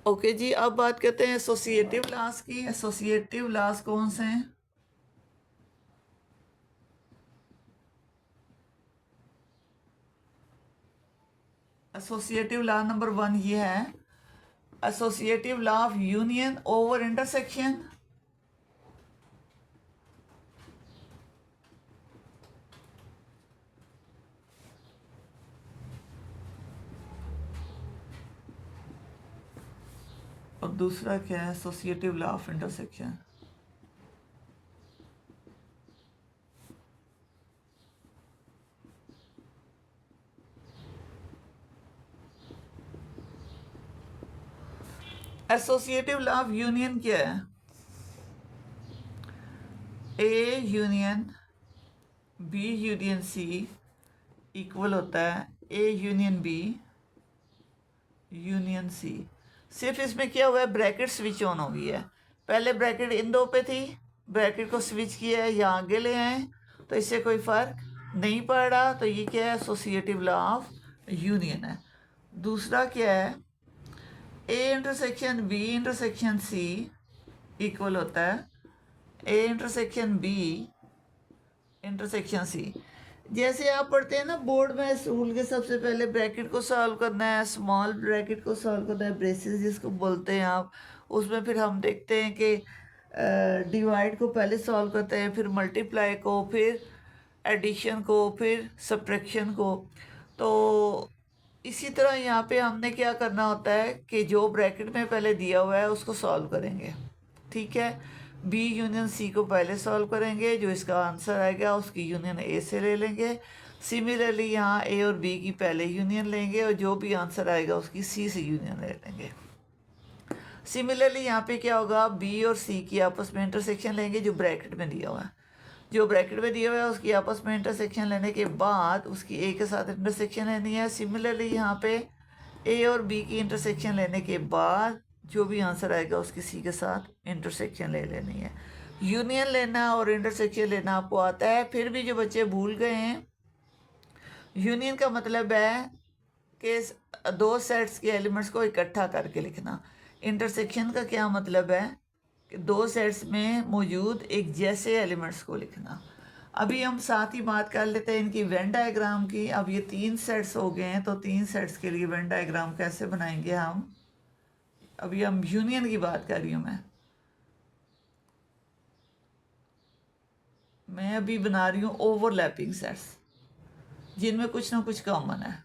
Okay जी, अब बात करते हैं एसोसिएटिव लॉस की। एसोसिएटिव लॉस कौन से हैं? एसोसिएटिव लॉ नंबर 1 ये है, associative law of union over intersection. और दूसरा क्या है? Associative law of intersection. Associative law of union क्या है? A union B union C equal होता है A union B union C. सिर्फ इसमें क्या हुआ है, ब्रैकेट स्विच ऑन हो गई है। पहले ब्रैकेट इन दो पे थी, ब्रैकेट को स्विच किया है, यहाँ आगे ले आए, तो इससे कोई फर्क नहीं पड़ रहा। तो ये क्या है? एसोसिएटिव लॉ ऑफ यूनियन है। दूसरा क्या है? A intersection B intersection C equal होता है A intersection B intersection C. जैसे आप पढ़ते हैं ना बोर्ड में, इस रूल के सबसे पहले ब्रैकेट को सॉल्व करना है, स्मॉल ब्रैकेट को सॉल्व करना है, ब्रेसेस जिसको बोलते हैं आप। उसमें फिर हम देखते हैं कि डिवाइड को पहले सॉल्व करते हैं, फिर मल्टीप्लाई को, फिर एडिशन को, फिर सब्ट्रैक्शन को। तो इसी तरह यहाँ पे हमने क्या करना होता है कि जो ब्रैकेट में पहले दिया हुआ है उसको सॉल्व करेंगे। ठीक है, बी यूनियन सी को पहले सॉल्व करेंगे, जो इसका आंसर आएगा उसकी यूनियन ए से ले लेंगे। सिमिलरली यहाँ ए और बी की पहले यूनियन लेंगे और जो भी आंसर आएगा उसकी सी से यूनियन ले लेंगे। सिमिलरली यहाँ पे क्या होगा, बी और सी की आपस में इंटरसेक्शन लेंगे जो ब्रैकेट में दिया हुआ है। जो ब्रैकेट में दिया हुआ है उसकी आपस में इंटरसेक्शन लेने के बाद उसकी ए के साथ इंटरसेक्शन लेनी है। सिमिलरली यहाँ पे ए और बी की इंटरसेक्शन लेने के बाद जो भी आंसर आएगा उसकी सी के साथ इंटरसेक्शन ले लेनी है। यूनियन लेना और इंटरसेक्शन लेना आपको आता है। फिर भी जो बच्चे भूल गए हैं, यूनियन का मतलब है कि दो सेट्स के एलिमेंट्स को इकट्ठा करके लिखना। इंटरसेक्शन का क्या मतलब है कि दो सेट्स में मौजूद एक जैसे एलिमेंट्स को लिखना। अभी हम साथ ही बात कर लेते हैं इनकी वेन डायग्राम की। अब ये 3 सेट्स हो गए हैं, तो 3 सेट्स के लिए वेन डायग्राम कैसे बनाएंगे हम? अभी हम यूनियन की बात कर रही हूँ मैं अभी बना रही हूँ ओवरलैपिंग सेट्स जिनमें कुछ ना कुछ कॉमन है।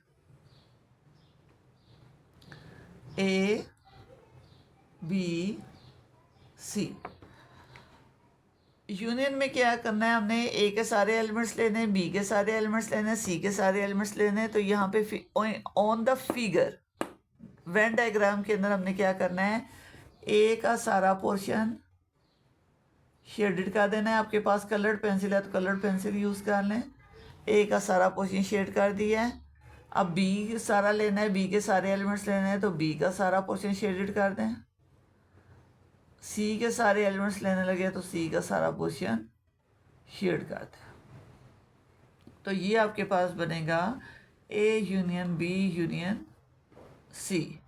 A B C. यूनियन में क्या करना है, हमने ए के सारे एलिमेंट्स लेने, बी के सारे एलिमेंट्स लेने, सी के सारे एलिमेंट्स लेने। तो यहाँ पे on the figure Venn diagram के अंदर हमने क्या करना है, ए का सारा पोर्शन शेडेड कर देना है। आपके पास कलर्ड पेंसिल है तो कलर्ड पेंसिल यूज़ कर लें। ए का सारा पोर्शन शेड कर दिया है। अब बी सारा लेना है, बी के सारे एलिमेंट्स लेने हैं, तो बी का सारा पोर्शन शेडेड कर दें। सी के सारे एलिमेंट्स लेने लगे तो सी का सारा पोर्शन शेड कर दें। तो ये आपके पास बनेगा A union B union C.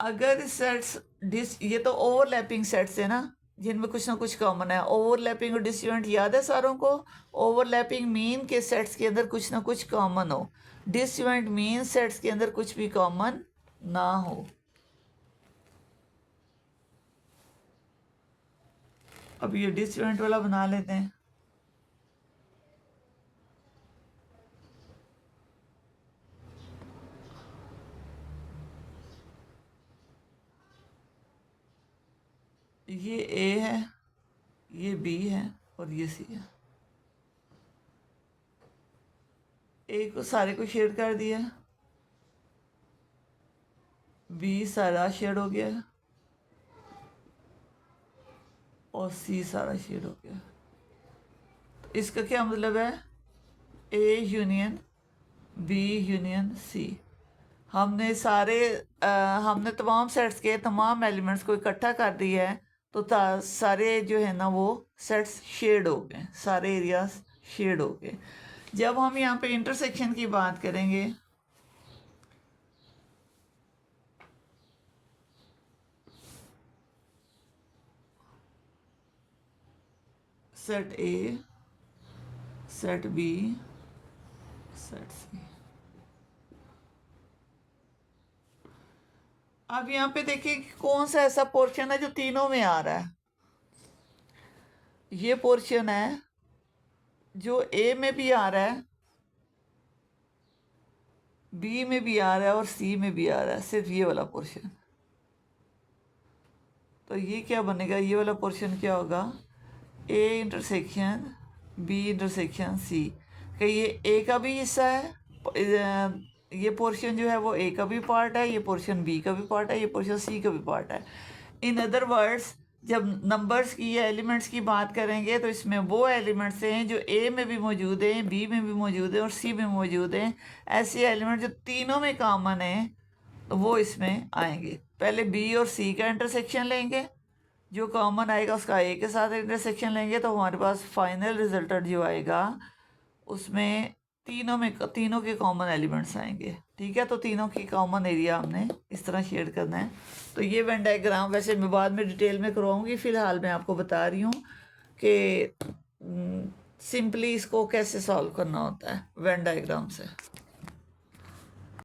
अगर सेट्स ये तो ओवरलैपिंग सेट्स है ना, जिनमें कुछ ना कुछ कॉमन है। ओवरलैपिंग और डिसजॉइंट याद है सारों को? ओवरलैपिंग मीन के सेट्स के अंदर कुछ ना कुछ कॉमन हो, डिसजॉइंट मीन सेट्स के अंदर कुछ भी कॉमन ना हो। अब ये डिसजॉइंट वाला बना लेते हैं। ये ए है, ये बी है और ये सी है। ए को सारे को शेड कर दिया, बी सारा शेड हो गया और सी सारा शेड हो गया। तो इसका क्या मतलब है, A union B union C. हमने हमने तमाम सेट्स के तमाम एलिमेंट्स को इकट्ठा कर दिया है, तो सारे जो है ना वो सेट्स शेड हो गए, सारे एरियाज शेड हो गए। जब हम यहाँ पे इंटरसेक्शन की बात करेंगे, set A, set B, set C. अब यहाँ पे देखिए कि कौन सा ऐसा पोर्शन है जो तीनों में आ रहा है। ये पोर्शन है जो ए में भी आ रहा है, बी में भी आ रहा है और सी में भी आ रहा है, सिर्फ ये वाला पोर्शन। तो ये क्या बनेगा, ये वाला पोर्शन क्या होगा, A intersection B intersection C. कि ये ए का भी हिस्सा है, ये पोर्शन जो है वो ए का भी पार्ट है, ये पोर्शन बी का भी पार्ट है, ये पोर्शन सी का भी पार्ट है। इन अदर वर्ड्स, जब नंबर्स की या एलिमेंट्स की बात करेंगे तो इसमें वो एलिमेंट्स हैं जो ए में भी मौजूद हैं, बी में भी मौजूद हैं और सी में मौजूद हैं। ऐसे एलिमेंट जो तीनों में कॉमन हैं वो इसमें आएंगे। पहले बी और सी का इंटरसेक्शन लेंगे, जो कॉमन आएगा उसका ए के साथ इंटरसेक्शन लेंगे, तो हमारे पास फाइनल रिजल्ट जो आएगा उसमें तीनों के कॉमन एलिमेंट्स आएंगे। ठीक है, तो तीनों की कॉमन एरिया हमने इस तरह शेड करना है। तो ये वेन डायग्राम वैसे मैं बाद में डिटेल में करवाऊंगी, फ़िलहाल मैं आपको बता रही हूँ कि सिंपली इसको कैसे सॉल्व करना होता है वेन डायग्राम से।